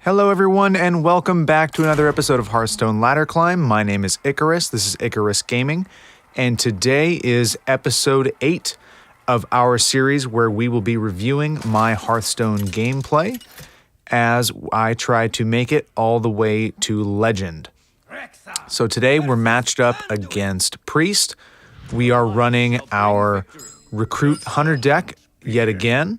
Hello everyone and welcome back to another episode of Hearthstone Ladder Climb. My name is Ikkaris, this is Ikkaris Gaming, and today is episode 8 of our series where we will be reviewing my Hearthstone gameplay as I try to make it all the way to Legend. So today we're matched up against Priest. We are running our Recruit Hunter deck yet again.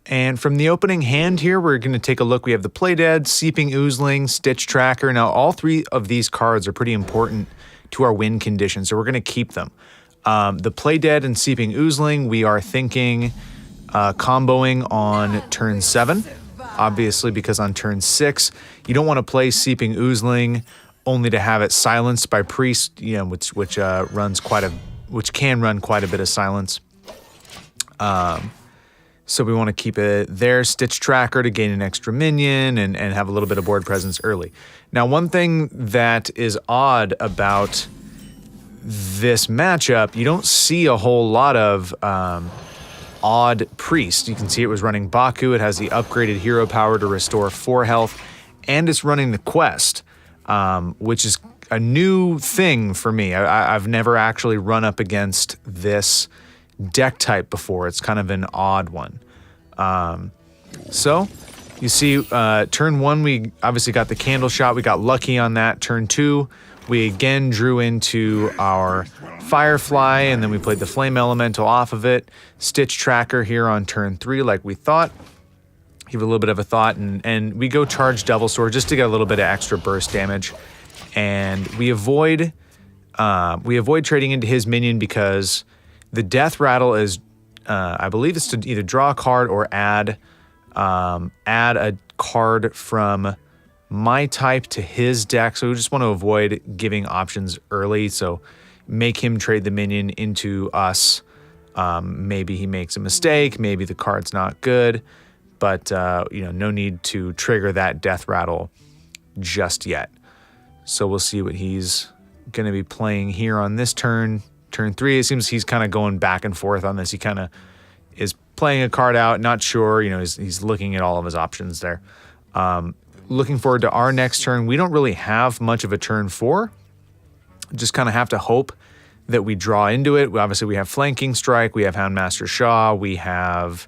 And from the opening hand here, we're going to take a look. We have the Playdead, Seeping Oozeling, Stitch Tracker. Now, all three of these cards are pretty important to our win condition, so we're going to keep them. The Playdead and Seeping Oozeling, we are thinking comboing on turn 7, obviously, because on turn 6, you don't want to play Seeping Oozeling only to have it silenced by Priest, you know, which can run quite a bit of silence. So we want to keep it there, Stitch Tracker to gain an extra minion and have a little bit of board presence early. Now, one thing that is odd about this matchup, you don't see a whole lot of odd Priest. You can see it was running Baku. It has the upgraded hero power to restore 4 health, and it's running the quest, which is a new thing for me. I've never actually run up against this deck type before. It's kind of an odd one. So you see turn 1 we obviously got the Candleshot. We got lucky on that. Turn 2 we again drew into our Firefly, and then we played the Flame Elemental off of it. Stitch Tracker here on turn 3 like we thought. Give it a little bit of a thought, and we go Charged Devilsaur just to get a little bit of extra burst damage. And we avoid trading into his minion because the Death Rattle is, I believe it's to either draw a card or add a card from my type to his deck. So we just want to avoid giving options early. So make him trade the minion into us. Maybe he makes a mistake. Maybe the card's not good. But, no need to trigger that Death Rattle just yet. So we'll see what he's going to be playing here on this turn. Turn 3, it seems he's kind of going back and forth on this. He kind of is playing a card out, not sure. He's looking at all of his options there. Looking forward to our next turn. We don't really have much of a turn 4. Just kind of have to hope that we draw into it. Obviously, we have Flanking Strike. We have Houndmaster Shaw. We have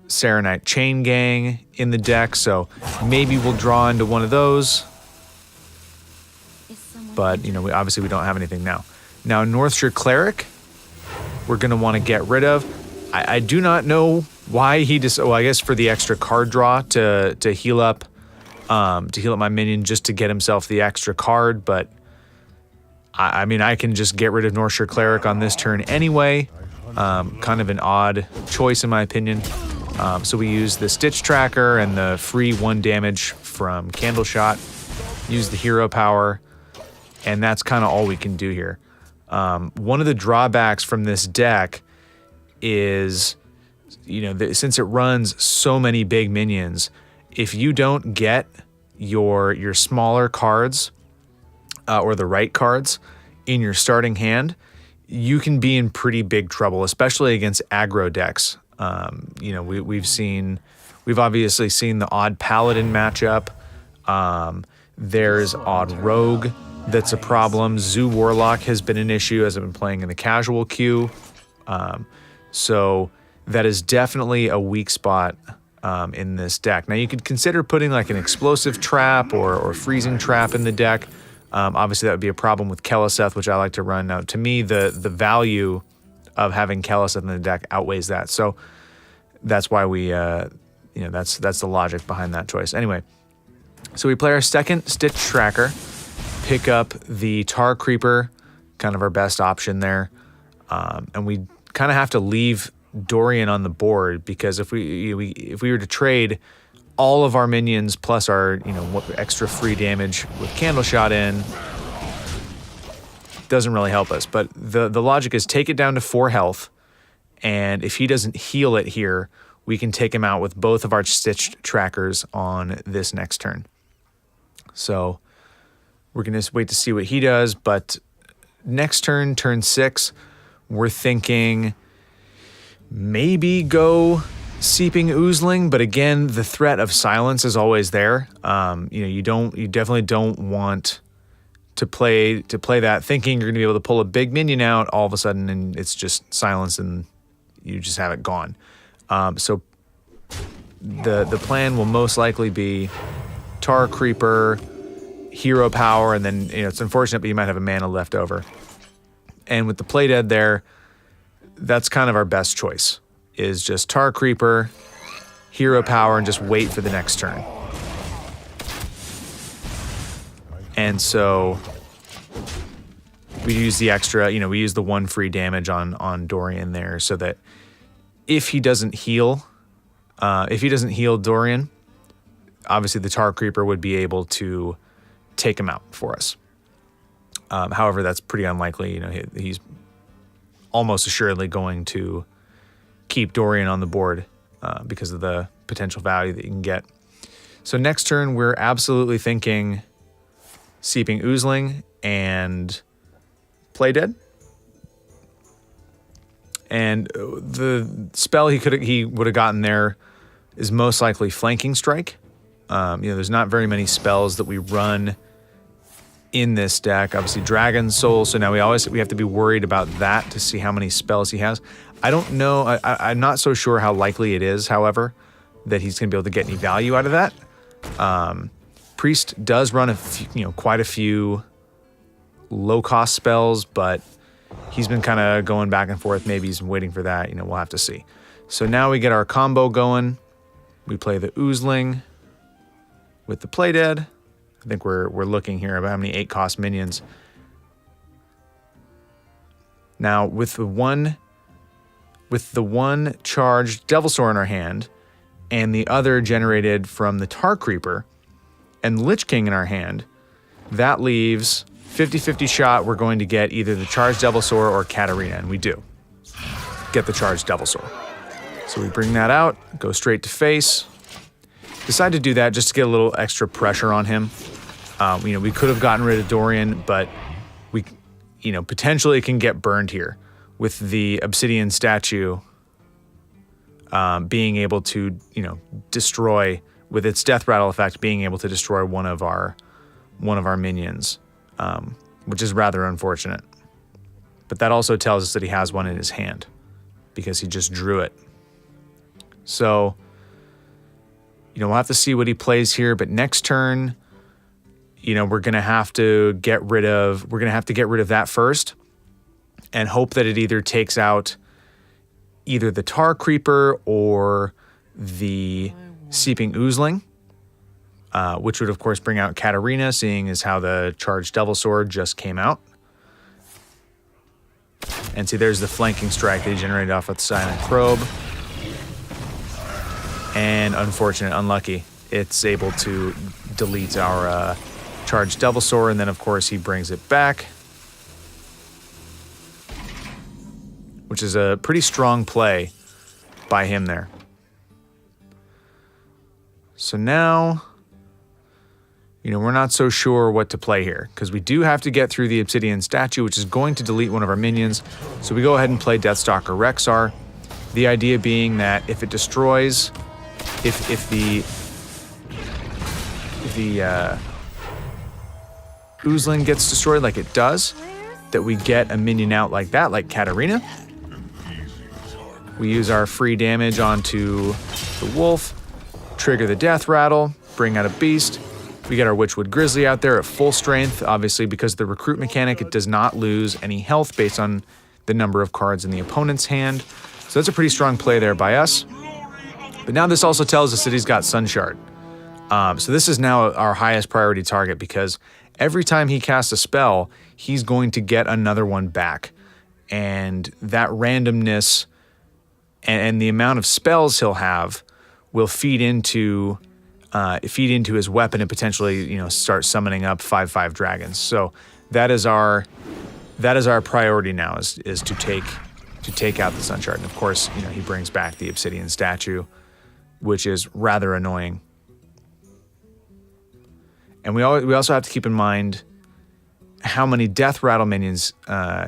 Saronite Chain Gang in the deck. So maybe we'll draw into one of those. But, we don't have anything now. Now, Northshire Cleric, we're going to want to get rid of. I do not know why he just... Well, I guess for the extra card draw to heal up my minion just to get himself the extra card. But, I can just get rid of Northshire Cleric on this turn anyway. Kind of an odd choice in my opinion. So we use the Stitch Tracker and the free 1 damage from Candleshot. Use the hero power. And that's kind of all we can do here. One of the drawbacks from this deck is, since it runs so many big minions, if you don't get your smaller cards or the right cards in your starting hand, you can be in pretty big trouble, especially against aggro decks. We've obviously seen the odd Paladin matchup. There's odd Rogue. That's a problem. Zoo Warlock has been an issue as I've been playing in the casual queue. So that is definitely a weak spot in this deck. Now you could consider putting like an explosive trap or freezing trap in the deck. Obviously that would be a problem with Keleseth, which I like to run. Now to me, the value of having Keleseth in the deck outweighs that. So that's why we, that's the logic behind that choice. Anyway, so we play our second Stitch Tracker. Pick up the Tar Creeper, kind of our best option there. And we kind of have to leave Dorian on the board because if we were to trade all of our minions plus our extra free damage with Candleshot in, doesn't really help us. But the logic is take it down to 4 health, and if he doesn't heal it here, we can take him out with both of our Stitch Trackers on this next turn. So we're going to wait to see what he does, but next turn, turn 6, we're thinking maybe go Seeping Oozeling, but again, the threat of silence is always there. You definitely don't want to play that thinking you're going to be able to pull a big minion out all of a sudden, and it's just silence and you just have it gone. So the plan will most likely be Tar Creeper, Hero Power, and then it's unfortunate, but you might have a mana left over. And with the Play Dead there, that's kind of our best choice, is just Tar Creeper, Hero Power, and just wait for the next turn. And so we use the extra, we use the 1 free damage on Dorian there, so that if he doesn't heal Dorian, obviously the Tar Creeper would be able to take him out for us. However, that's pretty unlikely. He's almost assuredly going to keep Dorian on the board because of the potential value that you can get. So next turn, we're absolutely thinking Seeping Oozeling and Play Dead. And the spell he would have gotten there is most likely Flanking Strike. There's not very many spells that we run in this deck. Obviously, Dragon Soul. So now we have to be worried about that to see how many spells he has. I don't know. I'm not so sure how likely it is, however, that he's going to be able to get any value out of that. Priest does run quite a few low-cost spells, but he's been kind of going back and forth. Maybe he's waiting for that. We'll have to see. So now we get our combo going. We play the Oozeling with the Play Dead. I think we're looking here about how many 8-cost minions. Now with the one charged Devilsaur in our hand, and the other generated from the Tar Creeper, and Lich King in our hand, that leaves 50-50 shot we're going to get either the Charged Devilsaur or Kathrena, and we do get the Charged Devilsaur. So we bring that out, go straight to face. Decide to do that just to get a little extra pressure on him. We could have gotten rid of Dorian, but we, potentially can get burned here with the Obsidian statue being able to, destroy, with its death rattle effect, being able to destroy one of our minions, which is rather unfortunate. But that also tells us that he has one in his hand because he just drew it. So, we'll have to see what he plays here, but next turn, we're going to have to get rid of that first and hope that it either takes out either the Tar Creeper or the Seeping Oozeling, which would, of course, bring out Kathrena, seeing as how the Charged Devilsaur just came out. And see, there's the Flanking Strike that he generated off of the Silent Probe. And unlucky, it's able to delete our Charged Devilsaur, and then, of course, he brings it back, which is a pretty strong play by him there. So now, we're not so sure what to play here, because we do have to get through the Obsidian statue, which is going to delete one of our minions. So we go ahead and play Deathstalker Rexxar. The idea being that if it destroys, if the Oozeling gets destroyed like it does, that we get a minion out like that, like Kathrena. We use our free damage onto the wolf, trigger the death rattle, bring out a beast. We get our Witchwood Grizzly out there at full strength. Obviously, because of the recruit mechanic, it does not lose any health based on the number of cards in the opponent's hand. So that's a pretty strong play there by us. But now this also tells us that he's got Sunshard. So this is now our highest priority target, because every time he casts a spell, he's going to get another one back. And that randomness and the amount of spells he'll have will feed into his weapon and potentially, start summoning up 5/5 dragons. So that is our priority now, is to take out the Sunshard. And of course, he brings back the Obsidian statue, which is rather annoying. And we also have to keep in mind how many death rattle minions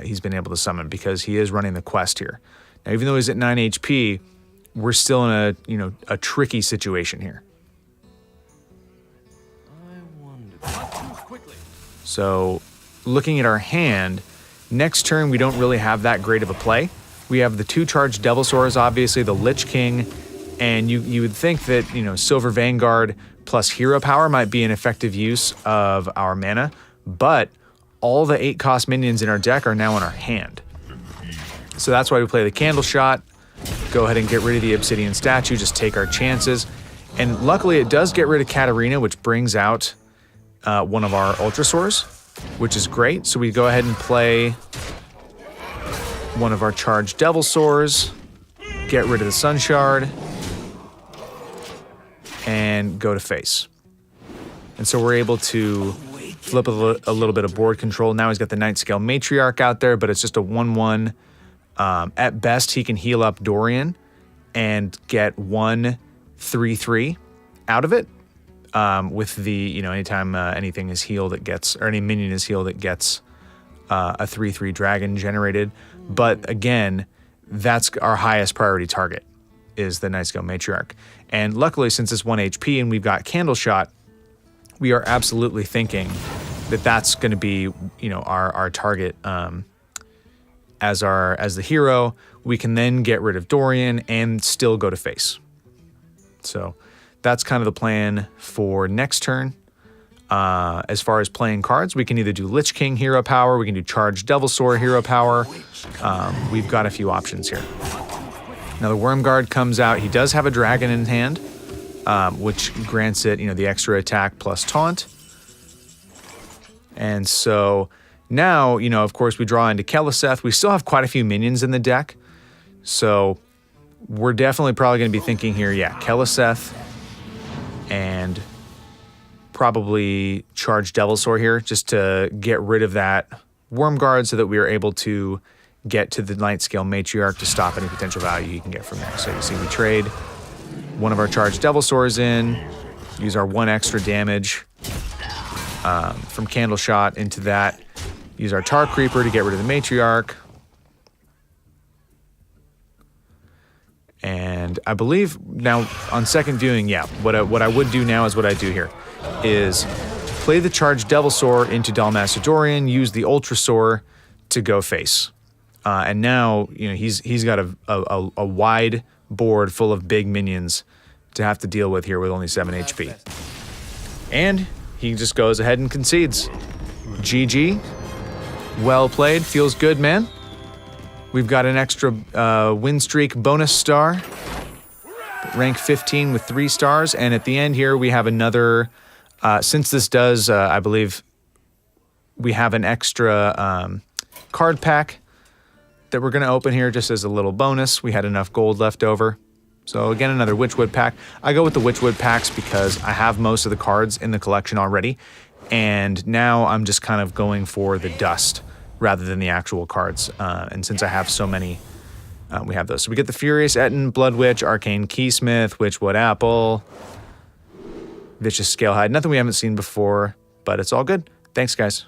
he's been able to summon, because he is running the quest here. Now, even though he's at 9 HP, we're still in a, you know, a tricky situation here. So looking at our hand, next turn we don't really have that great of a play. We have the 2 Charged Devilsaurs, obviously, the Lich King, and you would think that, you know, Silver Vanguard plus Hero Power might be an effective use of our mana, but all the 8-cost minions in our deck are now in our hand. So that's why we play the Candleshot, go ahead and get rid of the Obsidian Statue, just take our chances. And luckily it does get rid of Kathrena, which brings out one of our Ultrasaurs, which is great. So we go ahead and play one of our Charged Devilsaurs, get rid of the Sun Shard, and go to face. And so we're able to flip a little bit of board control. Now he's got the Nightscale Matriarch out there, but it's just a 1/1. At best, he can heal up Dorian and get 1 3/3 out of it. With the, you know, anytime anything is healed, it gets, or any minion is healed, it gets a 3/3 dragon generated. But again, that's our highest priority target, is the Nightscale Matriarch. And luckily, since it's 1 HP and we've got Candleshot, we are absolutely thinking that that's going to be, you know, our target as the hero. We can then get rid of Dorian and still go to face. So that's kind of the plan for next turn. As far as playing cards, we can either do Lich King Hero Power, we can do Charged Devilsaur Hero Power. We've got a few options here. Now the Wormguard comes out. He does have a dragon in hand, which grants it, you know, the extra attack plus taunt. And so now, you know, of course, we draw into Keleseth. We still have quite a few minions in the deck. So we're definitely probably going to be thinking here, yeah, Keleseth and probably Charged Devilsaur here, just to get rid of that Wormguard so that we are able to get to the Nightscale Matriarch to stop any potential value he can get from there. So you see we trade one of our Charged Devilsaurs in, use our 1 extra damage from Candleshot into that, use our Tar Creeper to get rid of the Matriarch. And I believe now on second viewing, yeah, what I would do now is what I do here, is play the Charged Devilsaur into Dalmaster Dorian, use the Ultrasaur to go face. And now, you know, he's got a wide board full of big minions to have to deal with here with only 7 HP. And he just goes ahead and concedes. GG. Well played. Feels good, man. We've got an extra win streak bonus star. Rank 15 with 3 stars. And at the end here, we have another... since this does, I believe, we have an extra card pack that we're going to open here just as a little bonus. We had enough gold left over. So again, another Witchwood pack. I go with the Witchwood packs because I have most of the cards in the collection already. And now I'm just kind of going for the dust rather than the actual cards. And since I have so many, we have those. So we get the Furious Etten, Blood Witch, Arcane Keysmith, Witchwood Apple, Vicious Scalehide. Nothing we haven't seen before, but it's all good. Thanks, guys.